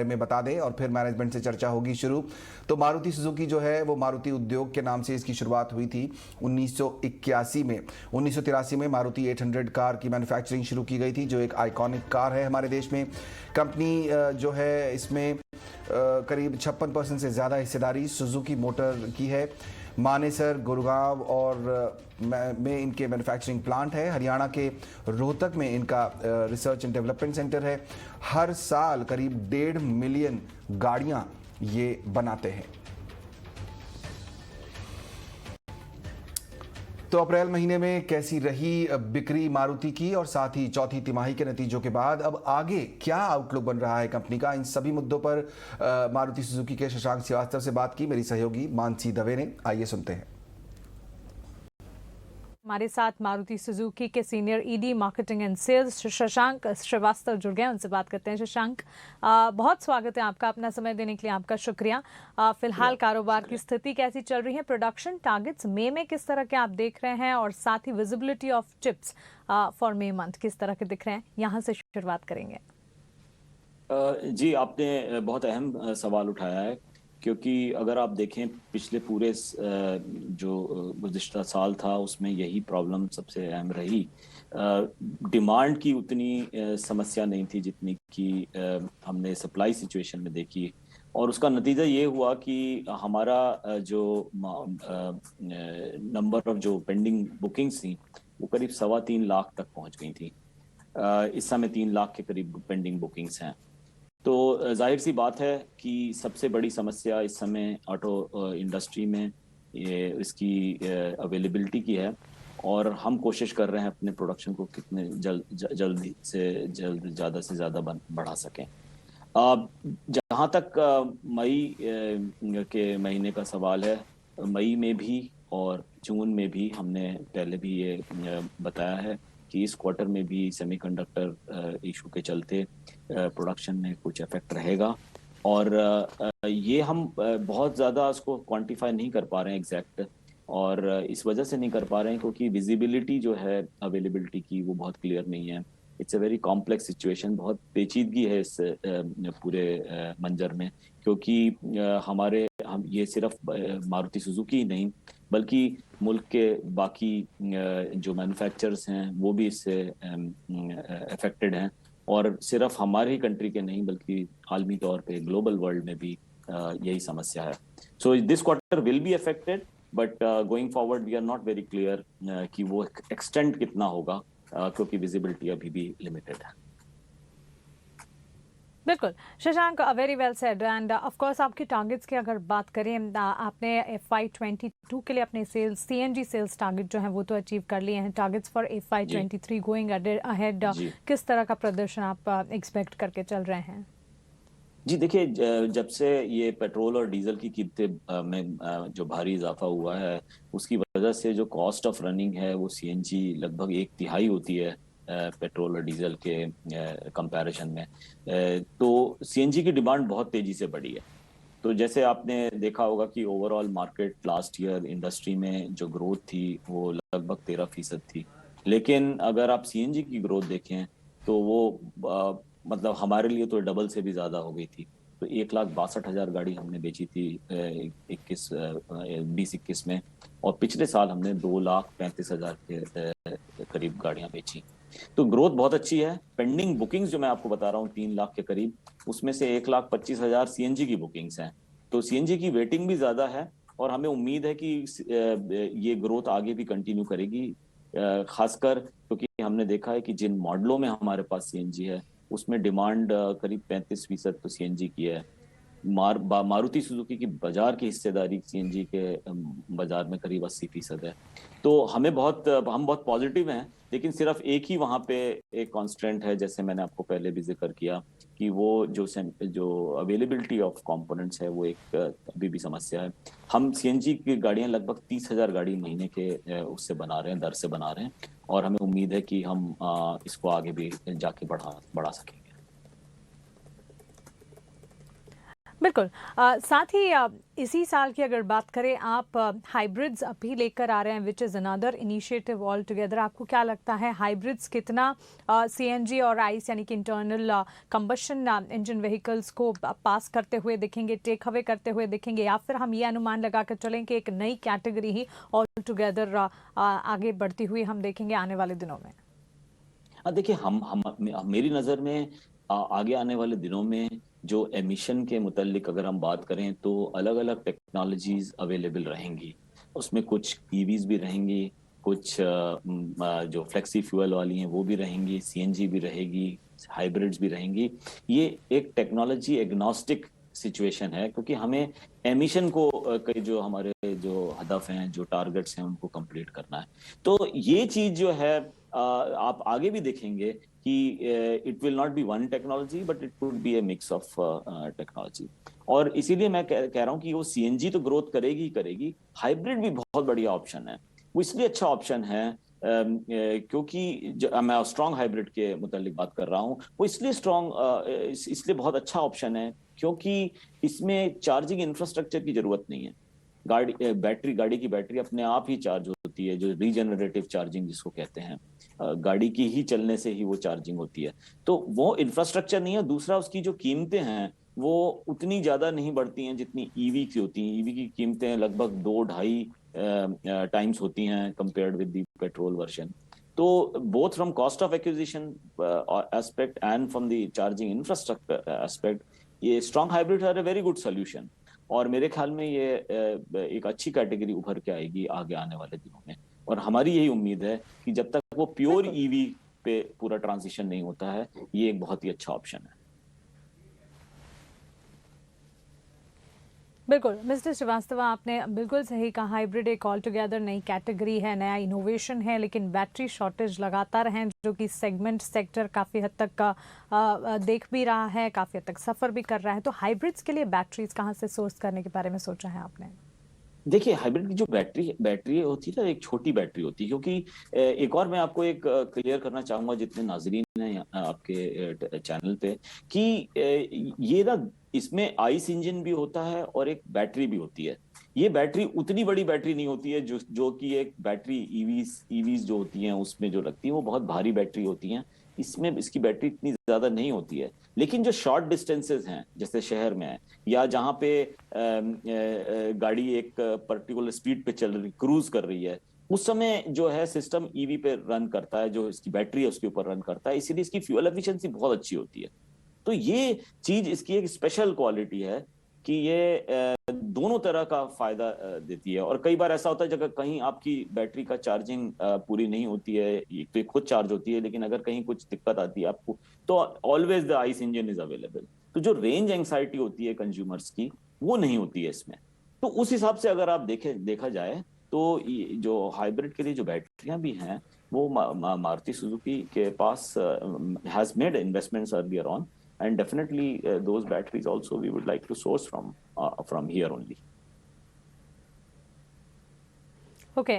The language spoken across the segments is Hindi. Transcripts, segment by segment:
में बता दें और फिर मैनेजमेंट से चर्चा होगी शुरू। तो मारुति सुजुकी जो है वो मारुति उद्योग के नाम से इसकी शुरुआत हुई थी 1981 में। 1983 में मारुति 800 कार की मैन्युफैक्चरिंग शुरू की गई थी, जो एक आइकॉनिक कार है हमारे देश में। कंपनी जो है इसमें करीब 56% से ज़्यादा हिस्सेदारी सुजुकी मोटर की है। मानेसर, गुड़गांव और में इनके मैन्युफैक्चरिंग प्लांट है। हरियाणा के रोहतक में इनका रिसर्च एंड डेवलपमेंट सेंटर है। हर साल करीब 1.5 मिलियन गाड़ियां ये बनाते हैं। तो अप्रैल महीने में कैसी रही बिक्री मारुति की और साथ ही चौथी तिमाही के नतीजों के बाद अब आगे क्या आउटलुक बन रहा है कंपनी का, इन सभी मुद्दों पर मारुति सुजुकी के शशांक श्रीवास्तव से बात की मेरी सहयोगी मानसी दवे ने। आइए सुनते हैं। हमारे साथ मारुति सुजुकी के senior ED marketing and sales Shashank Shrivastava जुड़ गए, उनसे बात करते हैं। शशांक, बहुत स्वागत है आपका, अपना समय देने के लिए आपका शुक्रिया। फिलहाल कारोबार की स्थिति कैसी चल रही है? प्रोडक्शन टारगेट्स मई में किस तरह के आप देख रहे हैं और साथ ही visibility of chips for May month किस तरह के दिख रहे हैं? यहाँ से शुरुआत करेंगे। जी, आपने बहुत अहम सवाल उठाया है, क्योंकि अगर आप देखें पिछले पूरे जो गुज़िश्ता साल था उसमें यही प्रॉब्लम सबसे अहम रही। डिमांड की उतनी समस्या नहीं थी जितनी कि हमने सप्लाई सिचुएशन में देखी, और उसका नतीजा ये हुआ कि हमारा जो नंबर ऑफ जो पेंडिंग बुकिंग्स थी वो करीब 3.25 लाख तक पहुंच गई थी। इस समय 3 लाख के करीब पेंडिंग बुकिंग्स हैं। तो जाहिर सी बात है कि सबसे बड़ी समस्या इस समय ऑटो इंडस्ट्री में ये इसकी अवेलेबिलिटी की है, और हम कोशिश कर रहे हैं अपने प्रोडक्शन को कितने जल्द ज़्यादा से ज़्यादा बढ़ा सकें। जहाँ तक मई के महीने का सवाल है, मई में भी और जून में भी हमने पहले भी ये बताया है कि इस क्वार्टर में भी सेमीकंडक्टर इशू के चलते प्रोडक्शन में कुछ इफेक्ट रहेगा, और ये हम बहुत ज़्यादा उसको क्वांटिफाई नहीं कर पा रहे हैं एग्जैक्ट, और इस वजह से नहीं कर पा रहे हैं क्योंकि विजिबिलिटी जो है अवेलेबिलिटी की वो बहुत क्लियर नहीं है। It's a very complex situation, बहुत पेचीदगी है इस पूरे मंजर में, क्योंकि हम ये सिर्फ मारुति सुजुकी ही नहीं बल्कि मुल्क के बाकी जो मैन्युफैक्चरर्स हैं वो भी इससे अफेक्टेड हैं, और सिर्फ हमारी ही कंट्री के नहीं बल्कि आलमी तौर पे ग्लोबल वर्ल्ड में भी यही समस्या है। So this quarter will be affected, but going forward we are not very clear कि वो एक्सटेंड कितना होगा, क्योंकि विजिबिलिटी अभी भी लिमिटेड है। बिल्कुल Shashank, very well said. End of course आपके टारगेट्स की अगर बात करें, आपने FY22 के लिए अपने सेल्स CNG सेल्स टारगेट जो है वो तो अचीव कर लिए हैं। Targets for FY23 going ahead किस तरह का प्रदर्शन आप एक्सपेक्ट करके चल रहे हैं? जी देखिए, जब से ये पेट्रोल और डीजल की कीमतें में जो भारी इजाफा हुआ है उसकी वजह से जो कॉस्ट ऑफ रनिंग है वो CNG लगभग 1/3 होती है पेट्रोल और डीजल के कंपैरिजन में। तो CNG की डिमांड बहुत तेजी से बढ़ी है। तो जैसे आपने देखा होगा कि overall market last year industry में जो ग्रोथ थी वो लगभग 13% थी, लेकिन अगर आप CNG की ग्रोथ देखें तो वो मतलब हमारे लिए तो डबल से भी ज्यादा हो गई थी। तो 1,62,000 गाड़ी हमने बेची थी 20-21 में, और पिछले साल हमने 2,35,000 के करीब गाड़ियां बेची। तो ग्रोथ बहुत अच्छी है। पेंडिंग बुकिंग्स जो मैं आपको बता रहा हूँ 3 लाख के करीब, उसमें से 1,25,000 CNG की बुकिंग्स हैं। तो CNG की वेटिंग भी ज्यादा है, और हमें उम्मीद है कि ये ग्रोथ आगे भी कंटिन्यू करेगी, खासकर क्योंकि हमने देखा है कि जिन मॉडलों में हमारे पास CNG है उसमें डिमांड करीब 35% तो CNG की है। मारुति सुजुकी की बाजार की हिस्सेदारी CNG के बाजार में करीब 80% है। तो हम बहुत पॉजिटिव हैं, लेकिन सिर्फ एक ही वहाँ पे एक कांस्टेंट है, जैसे मैंने आपको पहले भी जिक्र किया कि वो जो अवेलेबिलिटी ऑफ कंपोनेंट्स है वो एक अभी भी समस्या है। हम CNG की गाड़ियां लगभग 30,000 गाड़ी महीने के उससे बना रहे हैं, दर से बना रहे हैं, और हमें उम्मीद है कि हम इसको आगे भी जाके बढ़ा सकेंगे। बिल्कुल। बिल्कुल। साथ ही इसी साल की अगर बात करें, आप हाइब्रिड्स अभी लेकर आ रहे हैं, which is another initiative all together. आपको क्या लगता है हाइब्रिड्स कितना सीएनजी और आईस यानी कि इंटरनल कंबशन इंजन व्हीकल्स को पास करते हुए दिखेंगे, टेक अवे करते हुए दिखेंगे, या फिर हम ये अनुमान लगा कर चलें कि एक नई कैटेगरी ही ऑल टुगेदर आगे बढ़ती हुई हम देखेंगे आने वाले दिनों में? देखिए मेरी नज़र में आगे आने वाले दिनों में जो एमिशन के मुतालिक अगर हम बात करें तो अलग अलग टेक्नोलॉजीज अवेलेबल रहेंगी। उसमें कुछ ईवीज भी रहेंगी, कुछ जो फ्लेक्सी फ्यूल वाली हैं वो भी रहेंगी, सीएनजी भी रहेगी, हाइब्रिड्स भी रहेंगी। ये एक टेक्नोलॉजी एग्नोस्टिक सिचुएशन है, क्योंकि हमें एमिशन को कई जो हमारे जो हदफ हैं, जो टारगेट्स हैं, उनको कंप्लीट करना है। तो ये चीज जो है आप आगे भी देखेंगे कि it will not be one technology but it could be A mix of technology. और इसीलिए मैं कह रहा हूं कि वो सीएनजी तो ग्रोथ करेगी ही करेगी, हाइब्रिड भी बहुत बढ़िया ऑप्शन है। वो इसलिए अच्छा ऑप्शन है क्योंकि मैं स्ट्रॉन्ग हाइब्रिड के मुतालिक बात कर रहा हूं। वो इसलिए स्ट्रॉन्ग इसलिए बहुत अच्छा ऑप्शन है क्योंकि इसमें चार्जिंग इंफ्रास्ट्रक्चर की जरूरत नहीं है। गाड़ी की बैटरी अपने आप ही चार्ज होती है, जो रीजनरेटिव चार्जिंग जिसको कहते हैं, गाड़ी की ही चलने से ही वो चार्जिंग होती है। तो वो इंफ्रास्ट्रक्चर नहीं है। दूसरा, उसकी जो कीमतें हैं वो उतनी ज्यादा नहीं बढ़ती हैं जितनी ईवी की होती हैं। ईवी की कीमतें लगभग 2-2.5 टाइम्स होती हैं compared with the petrol version. तो both from cost of acquisition aspect and from the charging infrastructure aspect, ये strong hybrid are a very good solution. और मेरे ख्याल में ये एक अच्छी कैटेगरी उभर के आएगी आगे आने वाले दिनों में। और हमारी यही उम्मीद है कि जब तक वो प्योर ईवी पे पूरा ट्रांजिशन नहीं होता है, ये एक बहुत ही अच्छा ऑप्शन है। बिल्कुल मिस्टर श्रीवास्तव, आपने बिल्कुल सही कहा। हाइब्रिड एक ऑल टुगेदर नई कैटेगरी है, नया इनोवेशन है, लेकिन बैटरी शॉर्टेज लगातार हैं जो कि सेक्टर काफ़ी हद तक देख भी रहा है, काफ़ी हद तक सफ़र भी कर रहा है। तो हाइब्रिड्स के लिए बैटरीज कहाँ से सोर्स करने के बारे में सोचा है आपने? देखिए, हाइब्रिड की जो बैटरी होती है ना, एक छोटी बैटरी होती है। क्योंकि एक और मैं आपको एक क्लियर करना चाहूंगा जितने नाजरीन हैं आपके चैनल पे, कि ये ना, इसमें आइस इंजन भी होता है और एक बैटरी भी होती है। ये बैटरी उतनी बड़ी बैटरी नहीं होती है जो कि एक बैटरी ईवीज जो होती हैं उसमें जो लगती है, वो बहुत भारी बैटरी होती हैं। इसमें इसकी बैटरी इतनी ज्यादा नहीं होती है। लेकिन जो शॉर्ट डिस्टेंसेस हैं, जैसे शहर में है या जहाँ पे गाड़ी एक पर्टिकुलर स्पीड पे चल रही, क्रूज कर रही है, उस समय जो है सिस्टम ईवी पे रन करता है, जो इसकी बैटरी है उसके ऊपर रन करता है। इसीलिए इसकी फ्यूल एफिशिएंसी बहुत अच्छी होती है। तो ये चीज इसकी एक स्पेशल क्वालिटी है कि ये दोनों तरह का फायदा देती है। और कई बार ऐसा होता है जब कहीं आपकी बैटरी का चार्जिंग पूरी नहीं होती है, तो खुद चार्ज होती है, लेकिन अगर कहीं कुछ दिक्कत आती है आपको, तो always the ice engine is available. तो जो रेंज एंग्जाइटी होती है कंज्यूमर्स की, वो नहीं होती है इसमें। तो उस हिसाब से अगर आप देखा जाए तो जो हाइब्रिड के लिए जो बैटरियां भी हैं, वो मारुति सुजुकी के पास has made investments earlier on, and definitely those batteries also we would like to source from here only. Okay,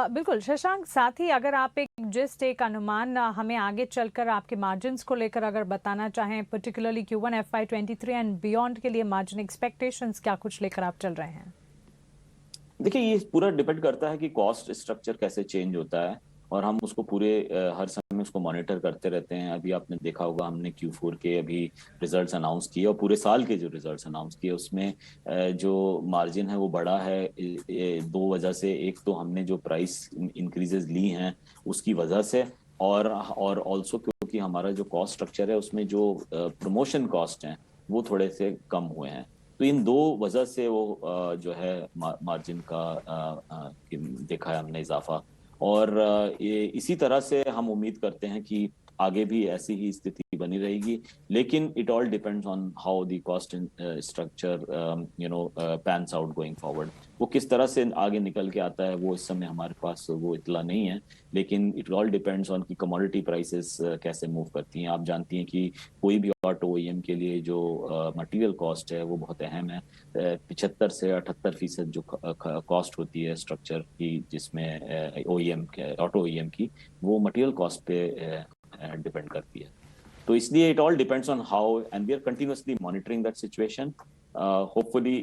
बिल्कुल शशांक, साथ ही अगर आप एक अनुमान हमें आगे चलकर आपके मार्जिन्स को लेकर अगर बताना चाहें, particularly Q1 FY23 and beyond के लिए मार्जिन एक्सपेक्टेशंस क्या कुछ लेकर आप चल रहे हैं? देखिए, ये पूरा डिपेंड करता है कि कॉस्ट स्ट्रक्चर कैसे चेंज होता है, और हम उसको पूरे हर समय उसको मॉनिटर करते रहते हैं। अभी आपने देखा होगा, हमने Q4 के अभी रिजल्ट्स अनाउंस किए, और पूरे साल के जो रिजल्ट्स अनाउंस किए उसमें जो मार्जिन है वो बढ़ा है दो वजह से। एक तो हमने जो प्राइस इंक्रीजेस ली हैं उसकी वजह से, और ऑल्सो क्योंकि हमारा जो कॉस्ट स्ट्रक्चर है उसमें जो प्रमोशन कॉस्ट हैं वो थोड़े से कम हुए हैं। तो इन दो वजह से वो जो है मार्जिन का देखा है हमने इजाफा। और ये इसी तरह से हम उम्मीद करते हैं कि आगे भी ऐसी ही स्थिति बनी रहेगी। लेकिन it all depends on how the cost structure pans out going forward. वो किस तरह से आगे निकल के आता है वो इस समय हमारे पास वो इतला नहीं है। लेकिन इट ऑल डिपेंड्स ऑन कि कमोडिटी प्राइसेस कैसे मूव करती हैं। आप जानती हैं कि कोई भी ऑटो ओईएम के लिए जो मटेरियल कॉस्ट है वो बहुत अहम है। 75 से 78% जो कॉस्ट होती है स्ट्रक्चर की, जिसमें ओईएम ऑटो ओईएम की, वो मटेरियल कॉस्ट पे डिपेंड करती है। तो इसलिए it all depends on how, and we are continuously monitoring that situation. Hopefully,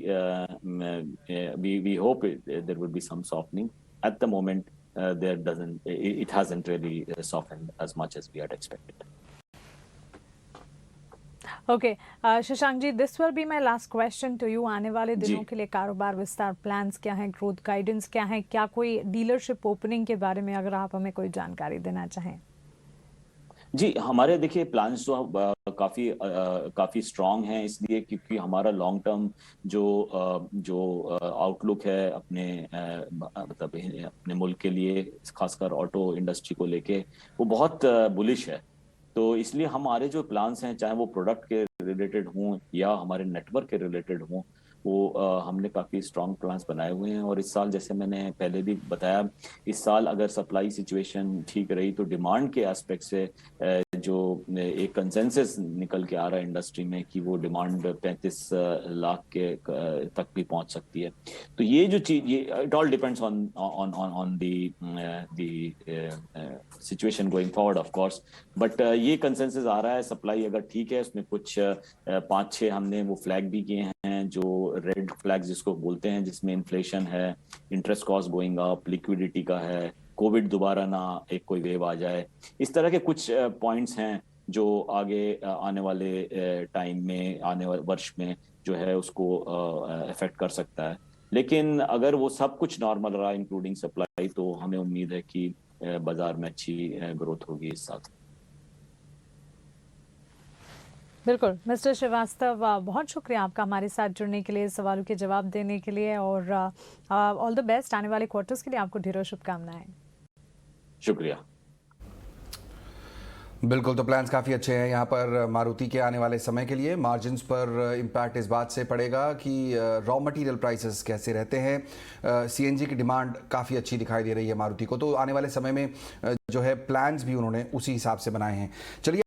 we hope there will be some softening. At the moment, it hasn't really softened as much as we had expected. Okay Shashank ji, this will be my last question to you. आने वाले जी। दिनों के लिए कारोबार विस्तार प्लान्स क्या हैं, ग्रोथ गाइडेंस क्या है, क्या कोई डीलरशिप ओपनिंग के बारे में अगर आप हमें कोई जानकारी देना चाहें? जी, हमारे देखिए प्लान्स जो काफ़ी स्ट्रांग हैं, इसलिए क्योंकि हमारा लॉन्ग टर्म जो आउटलुक है मतलब अपने मुल्क के लिए, खासकर ऑटो इंडस्ट्री को लेके, वो बहुत बुलिश है। तो इसलिए हमारे जो प्लान्स हैं, चाहे वो प्रोडक्ट के रिलेटेड हों या हमारे नेटवर्क के रिलेटेड हों, वो हमने काफ़ी स्ट्रांग प्लान्स बनाए हुए हैं। और इस साल, जैसे मैंने पहले भी बताया, इस साल अगर सप्लाई सिचुएशन ठीक रही तो डिमांड के एस्पेक्ट से जो एक कंसेंसस निकल के आ रहा है इंडस्ट्री में कि वो डिमांड 35 लाख के तक भी पहुंच सकती है। तो ये जो चीज, ये it all depends on the situation going forward of course, but ये कंसेंसस आ रहा है। सप्लाई अगर ठीक है, उसमें कुछ 5-6 हमने वो फ्लैग भी किए हैं, जो रेड फ्लैग्स जिसको बोलते हैं, जिसमें इन्फ्लेशन है, interest cost going up, liquidity का है, कोविड दोबारा ना एक कोई वेव आ जाए। इस तरह के कुछ पॉइंट्स हैं जो आगे आने वाले टाइम में, आने वाले वर्ष में जो है उसको अफेक्ट कर सकता है। लेकिन अगर वो सब कुछ नॉर्मल रहा, इंक्लूडिंग सप्लाई, तो हमें उम्मीद है कि बाजार में अच्छी ग्रोथ होगी इस साल। बिल्कुल मिस्टर श्रीवास्तव, बहुत शुक्रिया आपका हमारे साथ जुड़ने के लिए, सवालों के जवाब देने के लिए, और ऑल द बेस्ट आने वाले क्वार्टर्स के लिए। आपको ढेरों शुभकामनाएं। शुक्रिया। बिल्कुल, तो प्लान्स काफ़ी अच्छे हैं यहाँ पर मारुति के आने वाले समय के लिए। मार्जिन्स पर इम्पैक्ट इस बात से पड़ेगा कि रॉ मटेरियल प्राइसेस कैसे रहते हैं। सीएनजी की डिमांड काफ़ी अच्छी दिखाई दे रही है मारुति को, तो आने वाले समय में जो है प्लान्स भी उन्होंने उसी हिसाब से बनाए हैं। चलिए